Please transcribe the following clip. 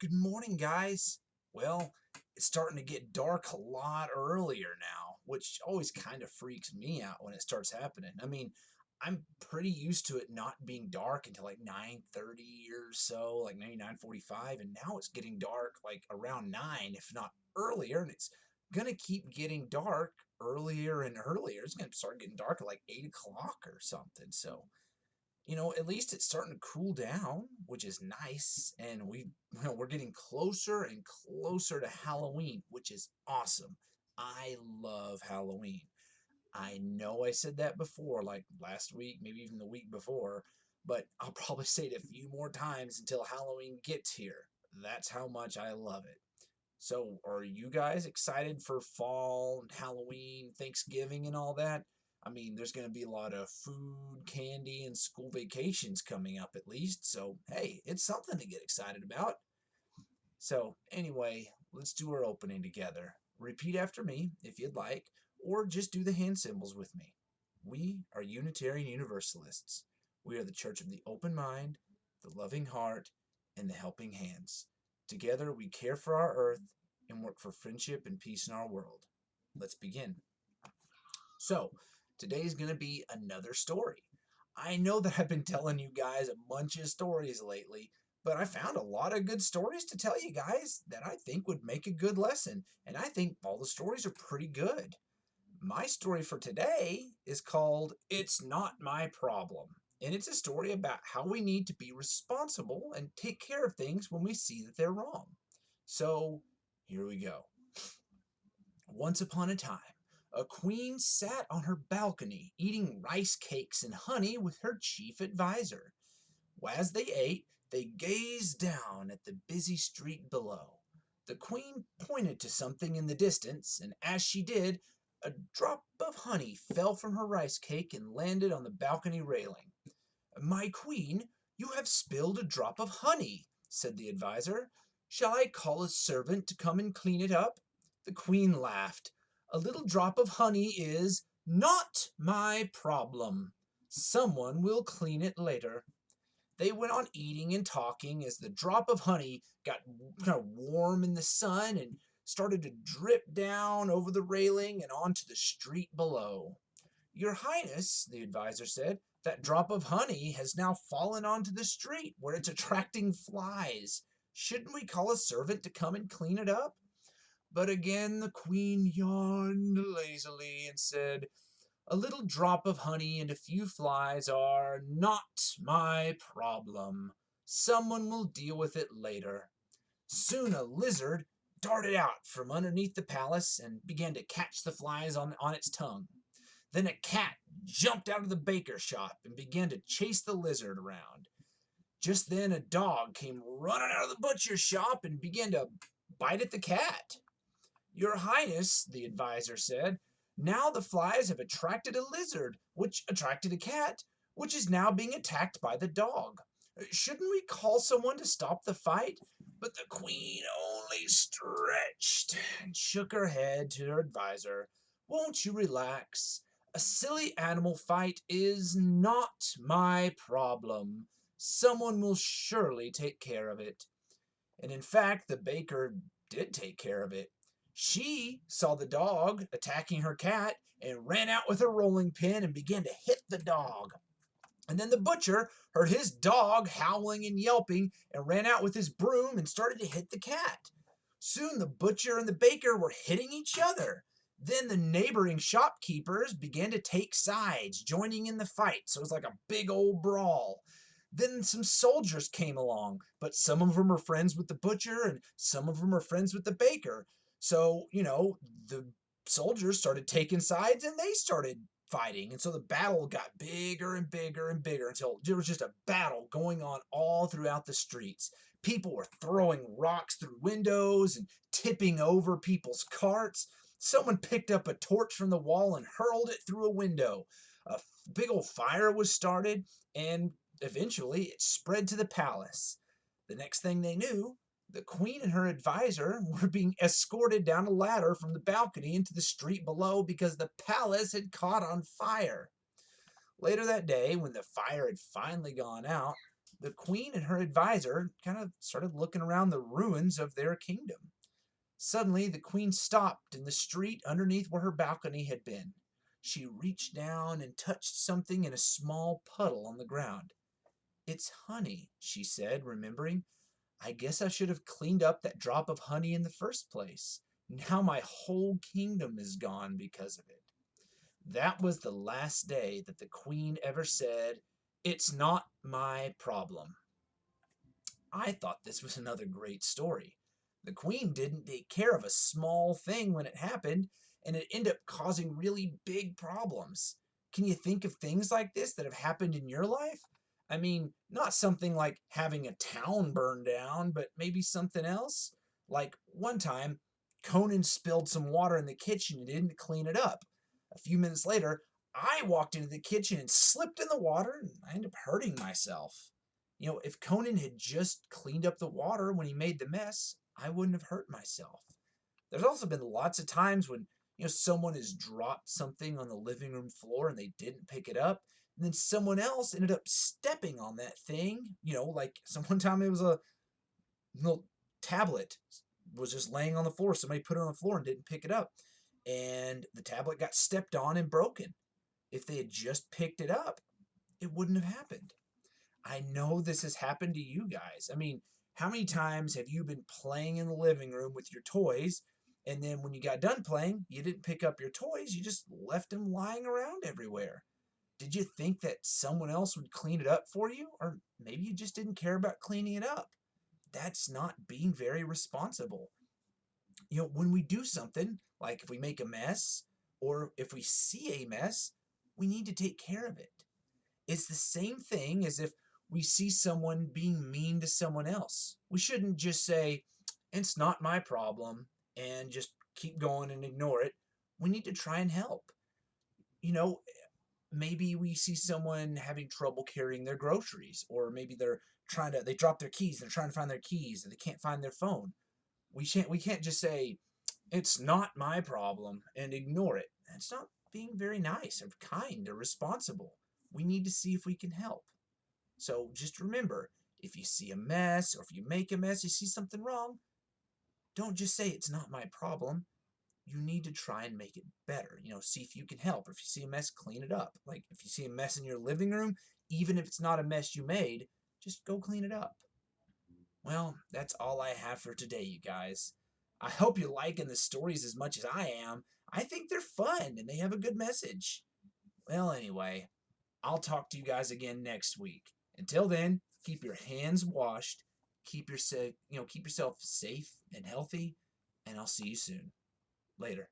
Good morning, guys. Well, it's starting to get dark a lot earlier now, which always kind of freaks me out when it starts happening. I'm pretty used to it not being dark until like 9:30 or so, like maybe 9:45, and now it's getting dark like around 9, if not earlier, and it's gonna keep getting dark earlier and earlier. It's gonna start getting dark at like 8 o'clock or something. So at least it's starting to cool down, which is nice. And we're getting closer and closer to Halloween, which is awesome. I love Halloween. I know I said that before, like last week, maybe even the week before, but I'll probably say it a few more times until Halloween gets here. That's how much I love it. So, are you guys excited for fall, Halloween, Thanksgiving, and all that? There's going to be a lot of food, candy, and school vacations coming up at least. So, hey, it's something to get excited about. So, anyway, let's do our opening together. Repeat after me if you'd like, or just do the hand symbols with me. We are Unitarian Universalists. We are the church of the open mind, the loving heart, and the helping hands. Together, we care for our earth and work for friendship and peace in our world. Let's begin. So, today is going to be another story. I know that I've been telling you guys a bunch of stories lately, but I found a lot of good stories to tell you guys that I think would make a good lesson, and I think all the stories are pretty good. My story for today is called It's Not My Problem, and it's a story about how we need to be responsible and take care of things when we see that they're wrong. So, here we go. Once upon a time, a queen sat on her balcony eating rice cakes and honey with her chief adviser. As they ate, they gazed down at the busy street below. The queen pointed to something in the distance, and as she did, a drop of honey fell from her rice cake and landed on the balcony railing. "My queen, you have spilled a drop of honey," said the adviser. "Shall I call a servant to come and clean it up?" The queen laughed. "A little drop of honey is not my problem. Someone will clean it later." They went on eating and talking as the drop of honey got kind of warm in the sun and started to drip down over the railing and onto the street below. "Your Highness," the adviser said, "that drop of honey has now fallen onto the street where it's attracting flies. Shouldn't we call a servant to come and clean it up?" But again the queen yawned lazily and said, "A little drop of honey and a few flies are not my problem. Someone will deal with it later." Soon a lizard darted out from underneath the palace and began to catch the flies on its tongue. Then a cat jumped out of the baker's shop and began to chase the lizard around. Just then a dog came running out of the butcher's shop and began to bite at the cat. "Your Highness," the adviser said, "now the flies have attracted a lizard, which attracted a cat, which is now being attacked by the dog. Shouldn't we call someone to stop the fight?" But the queen only stretched and shook her head to her adviser. "Won't you relax? A silly animal fight is not my problem. Someone will surely take care of it." And in fact, the baker did take care of it. She saw the dog attacking her cat and ran out with a rolling pin and began to hit the dog. And then the butcher heard his dog howling and yelping and ran out with his broom and started to hit the cat. Soon the butcher and the baker were hitting each other. Then the neighboring shopkeepers began to take sides, joining in the fight. So it was like a big old brawl. Then some soldiers came along, but some of them are friends with the butcher and some of them are friends with the baker. So, the soldiers started taking sides and they started fighting. And so the battle got bigger and bigger and bigger until there was just a battle going on all throughout the streets. People were throwing rocks through windows and tipping over people's carts. Someone picked up a torch from the wall and hurled it through a window. A big old fire was started, and eventually it spread to the palace. The next thing they knew, the queen and her adviser were being escorted down a ladder from the balcony into the street below because the palace had caught on fire. Later that day, when the fire had finally gone out, the queen and her advisor kind of started looking around the ruins of their kingdom. Suddenly, the queen stopped in the street underneath where her balcony had been. She reached down and touched something in a small puddle on the ground. "It's honey," she said, remembering. "I guess I should have cleaned up that drop of honey in the first place. Now my whole kingdom is gone because of it." That was the last day that the queen ever said, "It's not my problem." I thought this was another great story. The queen didn't take care of a small thing when it happened, and it ended up causing really big problems. Can you think of things like this that have happened in your life? I mean, not something like having a town burn down, but maybe something else. Like one time, Conan spilled some water in the kitchen and didn't clean it up. A few minutes later, I walked into the kitchen and slipped in the water, and I ended up hurting myself. If Conan had just cleaned up the water when he made the mess, I wouldn't have hurt myself. There's also been lots of times when, someone has dropped something on the living room floor and they didn't pick it up, and then someone else ended up stepping on that thing. Like one time it was a little tablet was just laying on the floor. Somebody put it on the floor and didn't pick it up, and the tablet got stepped on and broken. If they had just picked it up, it wouldn't have happened. I know this has happened to you guys. I mean, how many times have you been playing in the living room with your toys, and then when you got done playing, you didn't pick up your toys, you just left them lying around everywhere? Did you think that someone else would clean it up for you? Or maybe you just didn't care about cleaning it up. That's not being very responsible. When we do something, like if we make a mess, or if we see a mess, we need to take care of it. It's the same thing as if we see someone being mean to someone else. We shouldn't just say, "It's not my problem," and just keep going and ignore it. We need to try and help. You know, Maybe we see someone having trouble carrying their groceries, or maybe they drop their keys, they're trying to find their keys and they can't find their phone. We can't just say, "It's not my problem," and ignore it. That's not being very nice or kind or responsible. We need to see if we can help. So just remember, if you see a mess or if you make a mess, you see something wrong, don't just say, "It's not my problem." You need to try and make it better. See if you can help. Or if you see a mess, clean it up. Like if you see a mess in your living room, even if it's not a mess you made, just go clean it up. Well, that's all I have for today, you guys. I hope you're liking the stories as much as I am. I think they're fun and they have a good message. Well, anyway, I'll talk to you guys again next week. Until then, keep your hands washed, keep yourself safe and healthy, and I'll see you soon. Later.